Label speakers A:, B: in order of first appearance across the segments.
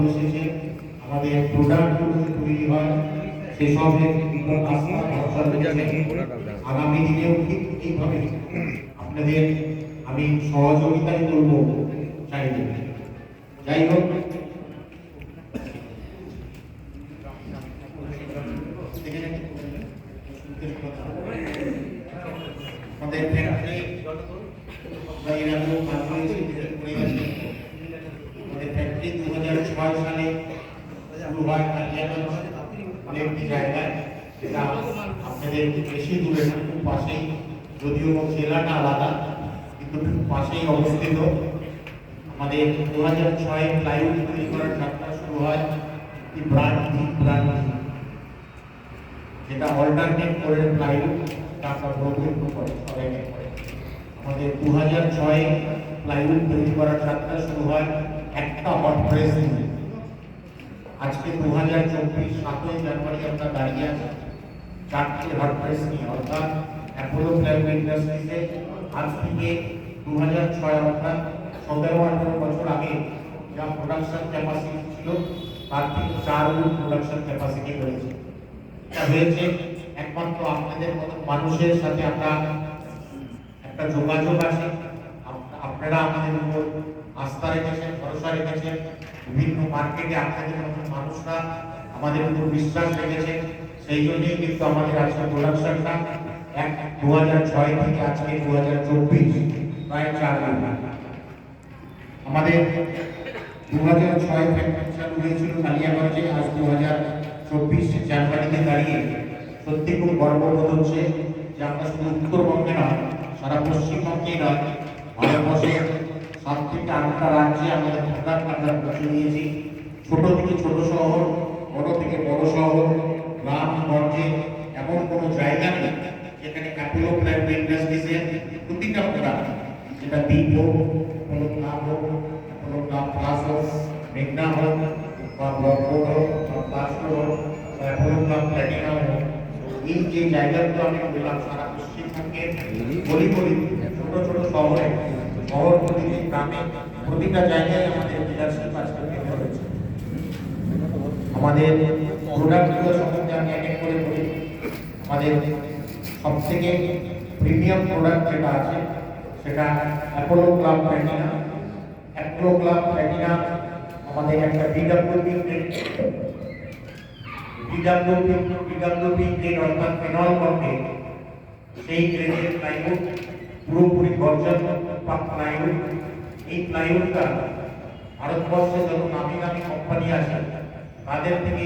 A: এসেছে, আমাদের প্রোডাক্টগুলো তৈরি হয় সেসবের উপর আস্থা ভরসা রেখেছে। আগামী দিনেও ঠিক এইভাবে আপনাদের আমি সহযোগিতাই করবো চাইব। যাই হোক, আমাদের ফ্যাক্টরি আমাদের ফ্যাক্টরি 2006 সালে শুরু হয় কালিয়াগঞ্জ একটি জায়গায়, যেটা আপনাদের বেশি দূরে না, খুব পাশেই, যদিও জেলাটা আলাদা কিন্তু খুব পাশেই অবস্থিত। আমাদের 2006 প্লাইউড তৈরি করার যাত্রা শুরু হয় একটি ব্র্যান্ড যেটা অল্টারনেট করে প্লাইউড আমরা গ্রহণ করে সবাই করে। আমাদের 2006 প্লাইউড তৈরি করার যাত্রা শুরু হয় একটা হট প্রেস নিয়ে। আজকে 2024 7ই জানুয়ারি আমরা দাঁড়িয়ে আছি 4টি হট প্রেস নিয়ে, অর্থাৎ অ্যাপোলো প্লাইউড ইন্ডাস্ট্রিতে আজ থেকে 2006 অর্থাৎ 17-18 বছর আগে যা প্রোডাকশন ক্যাপাসিটি ছিল তার থেকে 4 গুণ প্রোডাকশন ক্যাপাসিটি বেড়েছে। এটা হয়েছে একমাত্র আপনাদের মতো মানুষের সাথে আমরা একটা যোগাযোগ আছে, আপনারা আমাদের উপর আস্থা রেখেছেন, ভরসা রেখেছেন, বিভিন্ন মার্কেটে আপনাদের মতো মানুষরা আমাদের উপর বিশ্বাস রেখেছেন। সেই জন্যই কিন্তু আমাদের আজকে প্রোডাকশনটা 2006 থেকে আজকে 2024 প্রায় 4 গুণ। আমাদের 2006 ফ্যাক্টরি চালু হয়েছিল কালিয়াগঞ্জে, আজ 2024 জানুয়ারিতে দাঁড়িয়ে সত্যি খুব গর্ববোধ হচ্ছে যে আমরা শুধু উত্তরবঙ্গে নয়, সারা পশ্চিমবঙ্গেই নয়, ভারতবর্ষের 7 থেকে 8টা রাজ্যে আমাদের প্রোডাক্ট আমরা পৌঁছে দিয়েছি। ছোট থেকে ছোট শহর, বড় থেকে বড় শহর, গ্রাম গঞ্জে এমন কোনো জায়গা নেই যেখানে অ্যাপোলো প্লাইউড ইন্ডাস্ট্রিজের প্রতিটা প্রোডাক্ট, যেটা দ্বীপ হোক, অ্যাপোলো ক্লাব হোক, অ্যাপোলো ক্লাব প্লাস হোক, মেঘনা হোক বা ব্লকবোর্ড হোক বা প্লাস্টার হোক, অ্যাপোলো ক্লাব প্ল্যাটিনাম হোক, এই যে জায়গাগুলো আমি বললাম সারা পশ্চিমবঙ্গের গলি গলি, ছোট ছোট শহরে, শহর প্রতিটি গ্রামে, প্রতিটা জায়গায় আমাদের ডিলারশিপ আজকে পেতে হয়েছে। আমাদের প্রোডাক্টগুলো সম্বন্ধে আমি এক এক করে বলি। আমাদের সব থেকে প্রিমিয়াম প্রোডাক্ট যেটা আছে সেটা Apollo club platinum. Apollo club platinum আমাদের একটা বিডব্লিউপি গ্রেড অর্থাৎ ফেনল কন্টেন্ট, সেই গ্রেডের প্লাইউড, পুরোপুরি বর্জন প্লাইউড। এই প্লাইউডটা ভারতবর্ষে যত নামি নামি কোম্পানি আছে তাদের থেকে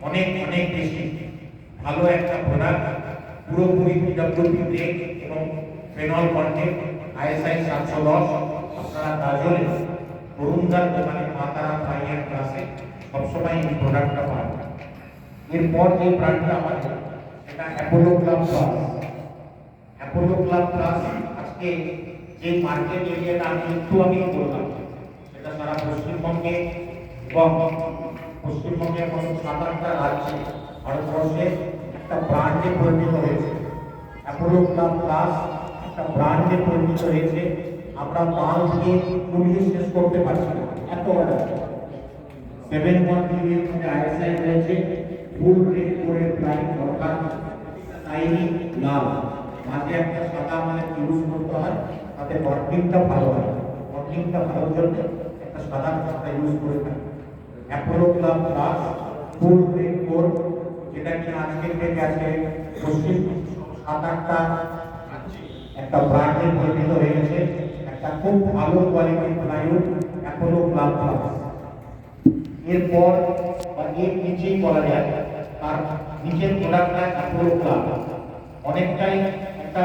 A: অনেক অনেক বেশি ভালো একটা প্রোডাক্ট, পুরোপুরি বিডব্লিউপি গ্রেড এবং ফেনল কন্টেন্ট, ISI 710। আপনারা গাজলে বরুণদার দোকানে মাতারা ফাইয়ার ক্লাসে সবসময় এই প্রোডাক্টটা পাবেন। এরপর যে ব্র্যান্ডটা আমাদের সেটা Apollo club plus. Apollo club plus আজকে যে মার্কেট এরিয়াটা আমি বললাম সেটা সারা পশ্চিমবঙ্গে এবং পশ্চিমবঙ্গের মতো 7-8টা রাজ্যে ভারতবর্ষে একটা ব্র্যান্ডে পরিণত হয়েছে। অ্যাপোলো ক্লাব প্লাস একটা ব্র্যান্ডে পরিণত হয়েছে। আমরা মাল দিয়ে পুলিশ শেষ করতে পারছি না, এত অর্ডার। 713 এর মধ্যে ISI রয়েছে, ফুল রেড করে প্লাইউড অর্থাৎ শাইনি লাল, মাঝে একটা সাদা মানে ইউজ করতে হয়, তাতে বর্ডিংটা ভালো হয়। বর্ডিংটা ভালোর জন্য একটা সাদা কাপড় ইউজ করে থাকি। অ্যাপোলো ক্লাব প্লাস ফুল রেড কোড, যেটা কি আজকে থেকে আছে পশ্চিম 7-8টা একটা ব্র্যান্ডে পরিণত হয়ে গেছে। একটা খুব ভালো কোয়ালিটির প্লাইউড অ্যাপোলো ক্লাব প্লাস। এরপর বা এর নিচেই বলা যায় তার নিচের প্রোডাক্টটা অ্যাপোলো ক্লাব, অনেকটাই একটা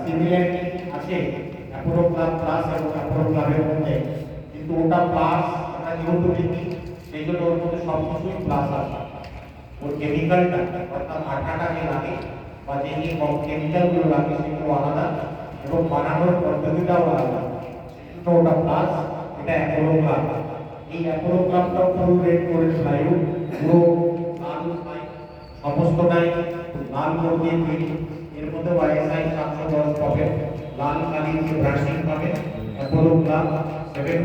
A: সিমিলারিটি আছে অ্যাপোলো ক্লাব প্লাস এবং অ্যাপোলো ক্লাবের মধ্যে, কিন্তু ওটা প্লাস, ওটা যেহেতু বেশি সেই জন্য ওর মধ্যে সব কিছুই প্লাস আছে। ওর কেমিক্যালটা অর্থাৎ আঠাটা যে লাগে বা যে কেমিক্যালগুলো লাগে সেগুলো আলাদা এবং বানানোর পদ্ধতিটাও আলাদা, তো ওটা প্লাস, এটা অ্যাপোলো ক্লাব। এই অ্যাপোলো ক্লাবটাও ফুল রেড করে প্লাইউড, পুরো লাল সমস্তটাই লাল দিয়ে তৈরি। এর মধ্যে ISI 710 পাবেন, লাল কালি দিয়ে ব্রাশিং পাবেন। অ্যাপোলো ক্লাব 7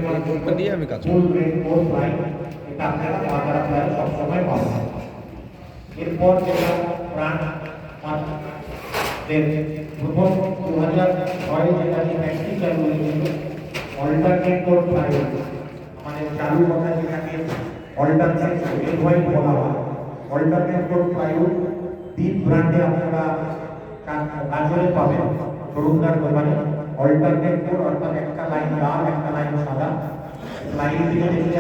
A: ফুল রেড কোর প্লাইউড, এটা আপনারা বাজার প্রায় সবসময় পাবেন। এরপর যেটা প্রাণ প্রথম 2006 যেটা ফ্যাক্টরি চালু হয়েছিল অল্টারনেট কোড প্লাইউড, আমাদের চালু কথা যেটাকে অল্টারনেট এলওয়াই বলা হয়। অল্টারনেট কোড প্লাইউড 3 ব্র্যান্ডে আপনারা গাজরে পাবেন তরুণদার দোকানে। অল্টারনেট কোড অর্থাৎ একটা লাইন লাল একটা লাইন সাদা, লাইন দিয়ে দেখলে